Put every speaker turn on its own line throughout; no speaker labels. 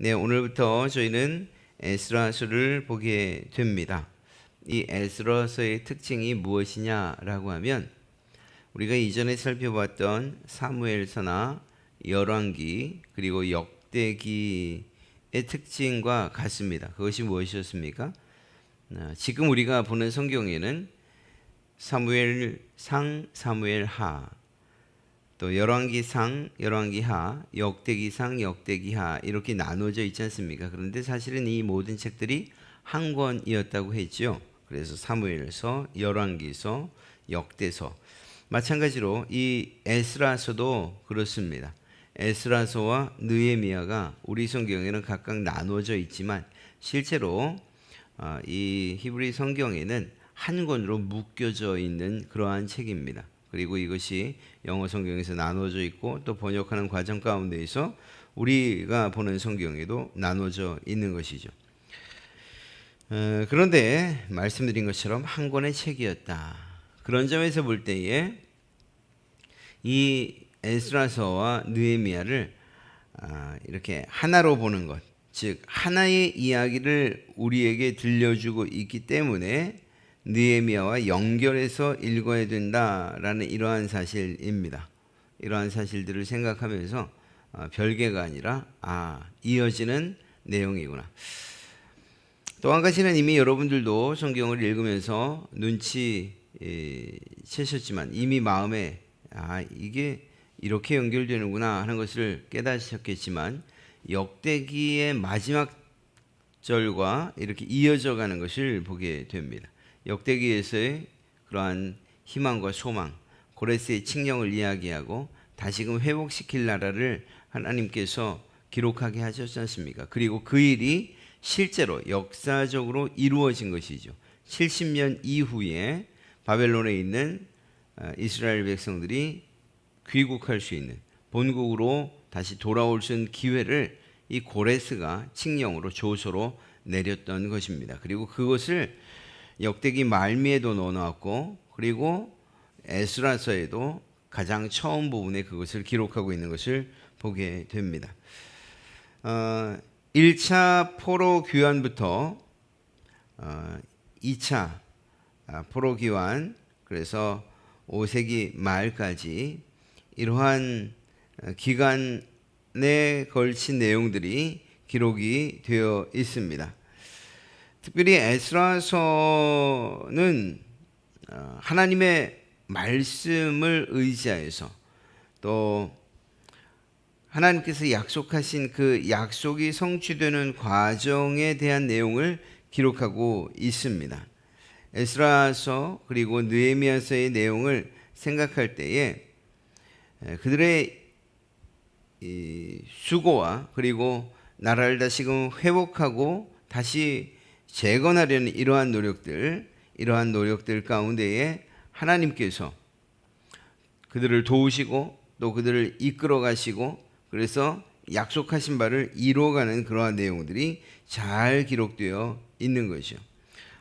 네, 오늘부터 저희는 에스라서를 보게 됩니다. 이 에스라서의 특징이 무엇이냐라고 하면 우리가 이전에 살펴봤던 사무엘서나 열왕기 그리고 역대기의 특징과 같습니다. 그것이 무엇이었습니까? 지금 우리가 보는 성경에는 사무엘상, 사무엘하, 또 열왕기상, 열왕기하, 역대기상, 역대기하 이렇게 나눠져 있지 않습니까? 그런데 사실은 이 모든 책들이 한 권이었다고 했죠. 그래서 사무엘서, 열왕기서, 역대서. 마찬가지로 이 에스라서도 그렇습니다. 에스라서와 느헤미야가 우리 성경에는 각각 나눠져 있지만 실제로 이 히브리 성경에는 한 권으로 묶여져 있는 그러한 책입니다. 그리고 이것이 영어 성경에서 나눠져 있고 또 번역하는 과정 가운데에서 우리가 보는 성경에도 나눠져 있는 것이죠. 그런데 말씀드린 것처럼 한 권의 책이었다. 그런 점에서 볼 때에 이 에스라서와 느헤미야를 이렇게 하나로 보는 것, 즉 하나의 이야기를 우리에게 들려주고 있기 때문에 느헤미야와 연결해서 읽어야 된다라는 이러한 사실입니다. 이러한 사실들을 생각하면서 별개가 아니라 이어지는 내용이구나. 또 한 가지는 이미 여러분들도 성경을 읽으면서 눈치 채셨지만 이미 마음에 이게 이렇게 연결되는구나 하는 것을 깨닫으셨겠지만 역대기의 마지막 절과 이렇게 이어져 가는 것을 보게 됩니다. 역대기에서의 그러한 희망과 소망, 고레스의 칙령을 이야기하고 다시금 회복시킬 나라를 하나님께서 기록하게 하셨지 않습니까? 그리고 그 일이 실제로 역사적으로 이루어진 것이죠. 70년 이후에 바벨론에 있는 이스라엘 백성들이 귀국할 수 있는 본국으로 다시 돌아올 수 있는 기회를 이 고레스가 칙령으로 조서로 내렸던 것입니다. 그리고 그것을 역대기 말미에도 넣어놨고 그리고 에스라서에도 가장 처음 부분에 그것을 기록하고 있는 것을 보게 됩니다. 1차 포로 귀환부터 2차 포로 귀환, 그래서 5세기 말까지 이러한 기간에 걸친 내용들이 기록이 되어 있습니다. 특별히 에스라서는 하나님의 말씀을 의지하여서 또 하나님께서 약속하신 그 약속이 성취되는 과정에 대한 내용을 기록하고 있습니다. 에스라서 그리고 느헤미야서의 내용을 생각할 때에 그들의 수고와 그리고 나라를 다시금 회복하고 다시 재건하려는 이러한 노력들 가운데에 하나님께서 그들을 도우시고 또 그들을 이끌어 가시고 그래서 약속하신 바를 이루어가는 그러한 내용들이 잘 기록되어 있는 것이죠.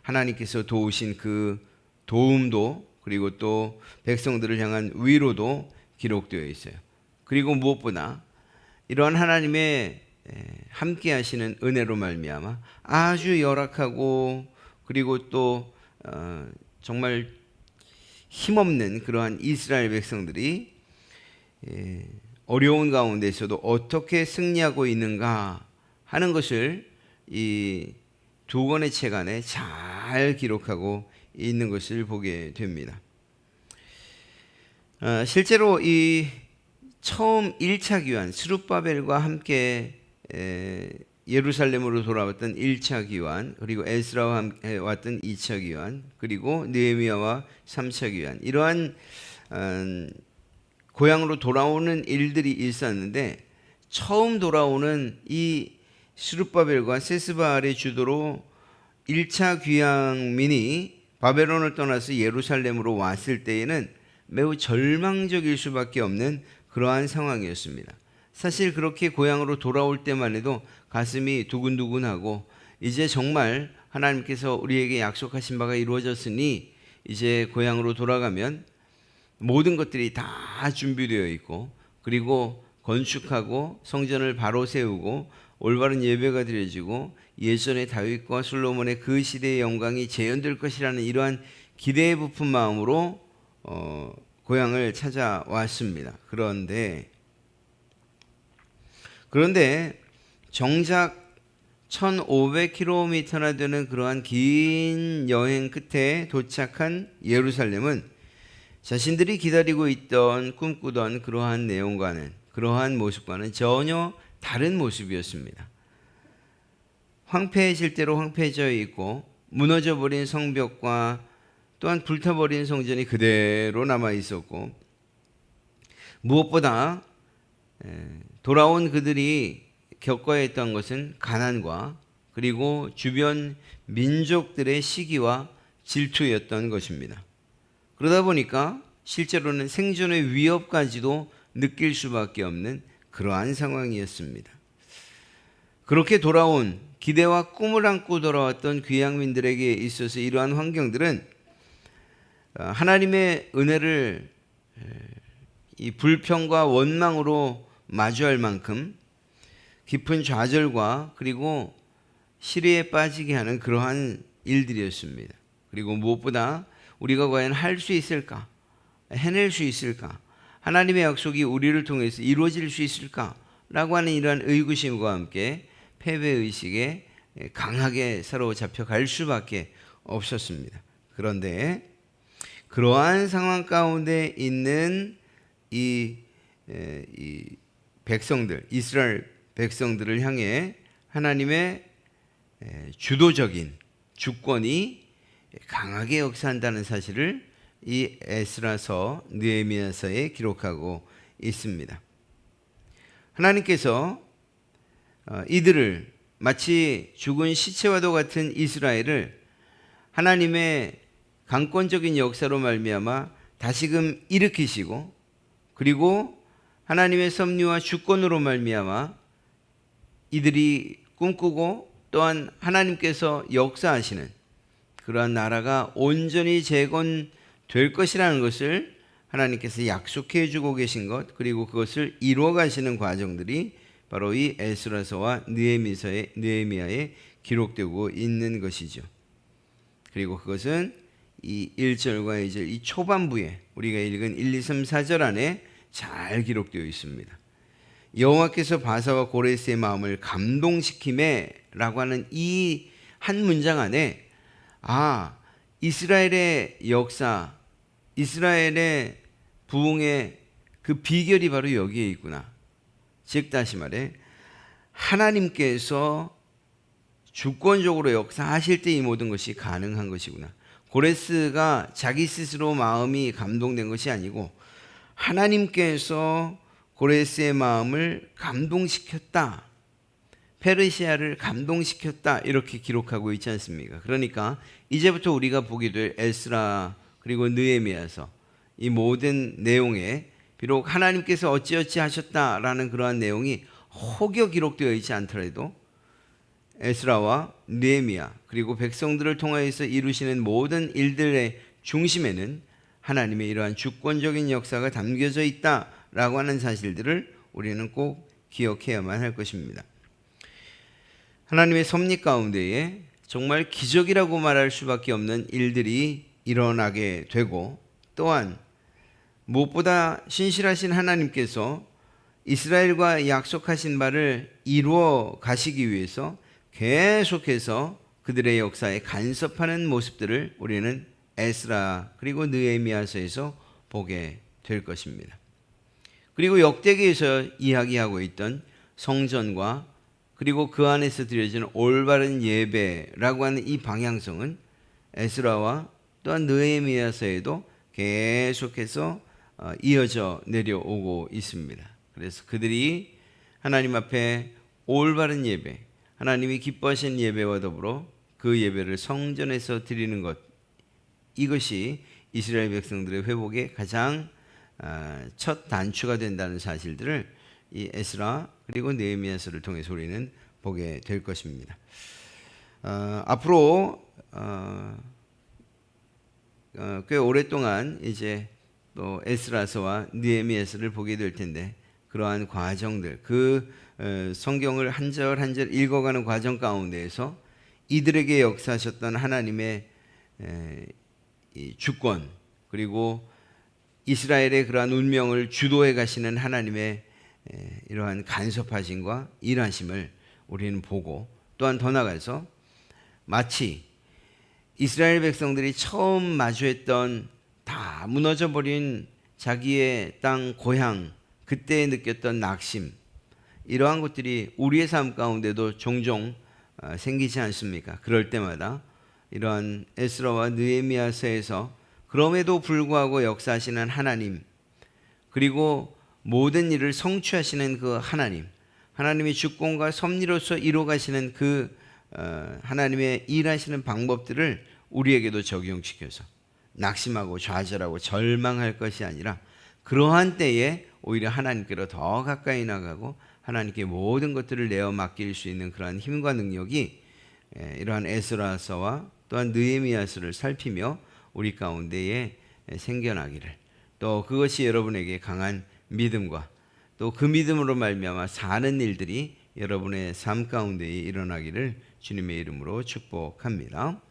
하나님께서 도우신 그 도움도 그리고 또 백성들을 향한 위로도 기록되어 있어요. 그리고 무엇보다 이러한 하나님의 함께 하시는 은혜로 말미암아 아주 열악하고 그리고 또 정말 힘없는 그러한 이스라엘 백성들이 어려운 가운데서도 어떻게 승리하고 있는가 하는 것을 이 두 권의 책 안에 잘 기록하고 있는 것을 보게 됩니다. 실제로 이 처음 1차 귀환 스룹바벨과 함께 예루살렘으로 돌아왔던 1차 귀환, 그리고 에스라와 함께 왔던 2차 귀환, 그리고 느헤미야와 3차 귀환, 이러한 고향으로 돌아오는 일들이 있었는데 처음 돌아오는 이 스룹바벨과 세스바알의 주도로 1차 귀향민이 바벨론을 떠나서 예루살렘으로 왔을 때에는 매우 절망적일 수밖에 없는 그러한 상황이었습니다. 사실 그렇게 고향으로 돌아올 때만 해도 가슴이 두근두근하고 이제 정말 하나님께서 우리에게 약속하신 바가 이루어졌으니 이제 고향으로 돌아가면 모든 것들이 다 준비되어 있고 그리고 건축하고 성전을 바로 세우고 올바른 예배가 드려지고 예전의 다윗과 솔로몬의 그 시대의 영광이 재현될 것이라는 이러한 기대에 부푼 마음으로 고향을 찾아왔습니다. 그런데 정작 1500km나 되는 그러한 긴 여행 끝에 도착한 예루살렘은 자신들이 기다리고 있던 꿈꾸던 그러한 내용과는, 그러한 모습과는 전혀 다른 모습이었습니다. 황폐해질 대로 황폐해져 있고 무너져버린 성벽과 또한 불타버린 성전이 그대로 남아 있었고, 무엇보다 돌아온 그들이 겪어야 했던 것은 가난과 그리고 주변 민족들의 시기와 질투였던 것입니다. 그러다 보니까 실제로는 생존의 위협까지도 느낄 수밖에 없는 그러한 상황이었습니다. 그렇게 돌아온, 기대와 꿈을 안고 돌아왔던 귀향민들에게 있어서 이러한 환경들은 하나님의 은혜를 이 불평과 원망으로 마주할 만큼 깊은 좌절과 그리고 시리에 빠지게 하는 그러한 일들이었습니다. 그리고 무엇보다 우리가 과연 할 수 있을까? 해낼 수 있을까? 하나님의 약속이 우리를 통해서 이루어질 수 있을까? 라고 하는 이러한 의구심과 함께 패배의식에 강하게 사로잡혀 갈 수밖에 없었습니다. 그런데 그러한 상황 가운데 있는 이 백성들, 이스라엘 백성들을 향해 하나님의 주도적인 주권이 강하게 역사한다는 사실을 이 에스라서, 느헤미야서에 기록하고 있습니다. 하나님께서 이들을 마치 죽은 시체와도 같은 이스라엘을 하나님의 강권적인 역사로 말미암아 다시금 일으키시고, 그리고 하나님의 섭리와 주권으로 말미암아 이들이 꿈꾸고 또한 하나님께서 역사하시는 그러한 나라가 온전히 재건될 것이라는 것을 하나님께서 약속해 주고 계신 것, 그리고 그것을 이루어 가시는 과정들이 바로 이 에스라서와 느헤미야에 기록되고 있는 것이죠. 그리고 그것은 이 1절과 2절 이 초반부에 우리가 읽은 1, 2, 3, 4절 안에 잘 기록되어 있습니다. 여호와께서 바사와 고레스의 마음을 감동시키매 라고 하는 이 한 문장 안에 이스라엘의 역사, 이스라엘의 부흥의 그 비결이 바로 여기에 있구나. 즉 다시 말해 하나님께서 주권적으로 역사하실 때 이 모든 것이 가능한 것이구나. 고레스가 자기 스스로 마음이 감동된 것이 아니고 하나님께서 고레스의 마음을 감동시켰다, 페르시아를 감동시켰다, 이렇게 기록하고 있지 않습니까? 그러니까 이제부터 우리가 보게 될 에스라 그리고 느헤미야서 이 모든 내용에 비록 하나님께서 어찌어찌 하셨다라는 그러한 내용이 혹여 기록되어 있지 않더라도 에스라와 느헤미야 그리고 백성들을 통하여서 이루시는 모든 일들의 중심에는 하나님의 이러한 주권적인 역사가 담겨져 있다라고 하는 사실들을 우리는 꼭 기억해야만 할 것입니다. 하나님의 섭리 가운데에 정말 기적이라고 말할 수밖에 없는 일들이 일어나게 되고, 또한 무엇보다 신실하신 하나님께서 이스라엘과 약속하신 바를 이루어 가시기 위해서 계속해서 그들의 역사에 간섭하는 모습들을 우리는 에스라 그리고 느헤미야서에서 보게 될 것입니다. 그리고 역대기에서 이야기하고 있던 성전과 그리고 그 안에서 드려지는 올바른 예배라고 하는 이 방향성은 에스라와 또한 느헤미야서에도 계속해서 이어져 내려오고 있습니다. 그래서 그들이 하나님 앞에 올바른 예배, 하나님이 기뻐하신 예배와 더불어 그 예배를 성전에서 드리는 것, 이것이 이스라엘 백성들의 회복의 가장 첫 단추가 된다는 사실들을 이 에스라 그리고 느헤미야서를 통해서 우리는 보게 될 것입니다. 앞으로 꽤 오랫동안 이제 또 에스라서와 느헤미야서를 보게 될 텐데, 그러한 과정들, 그 성경을 한 절 한 절 읽어가는 과정 가운데에서 이들에게 역사하셨던 하나님의 이 주권, 그리고 이스라엘의 그러한 운명을 주도해 가시는 하나님의 이러한 간섭하심과 일하심을 우리는 보고, 또한 더 나아가서 마치 이스라엘 백성들이 처음 마주했던 다 무너져버린 자기의 땅 고향, 그때 느꼈던 낙심, 이러한 것들이 우리의 삶 가운데도 종종 생기지 않습니까? 그럴 때마다 이러한 에스라와 느헤미야서에서 그럼에도 불구하고 역사하시는 하나님, 그리고 모든 일을 성취하시는 그 하나님, 하나님의 주권과 섭리로서 이루어가시는 그 하나님의 일하시는 방법들을 우리에게도 적용시켜서 낙심하고 좌절하고 절망할 것이 아니라, 그러한 때에 오히려 하나님께로 더 가까이 나가고 하나님께 모든 것들을 내어 맡길 수 있는 그러한 힘과 능력이 이러한 에스라서와 또한 느헤미야서를 살피며 우리 가운데에 생겨나기를, 또 그것이 여러분에게 강한 믿음과 또 그 믿음으로 말미암아 사는 일들이 여러분의 삶 가운데에 일어나기를 주님의 이름으로 축복합니다.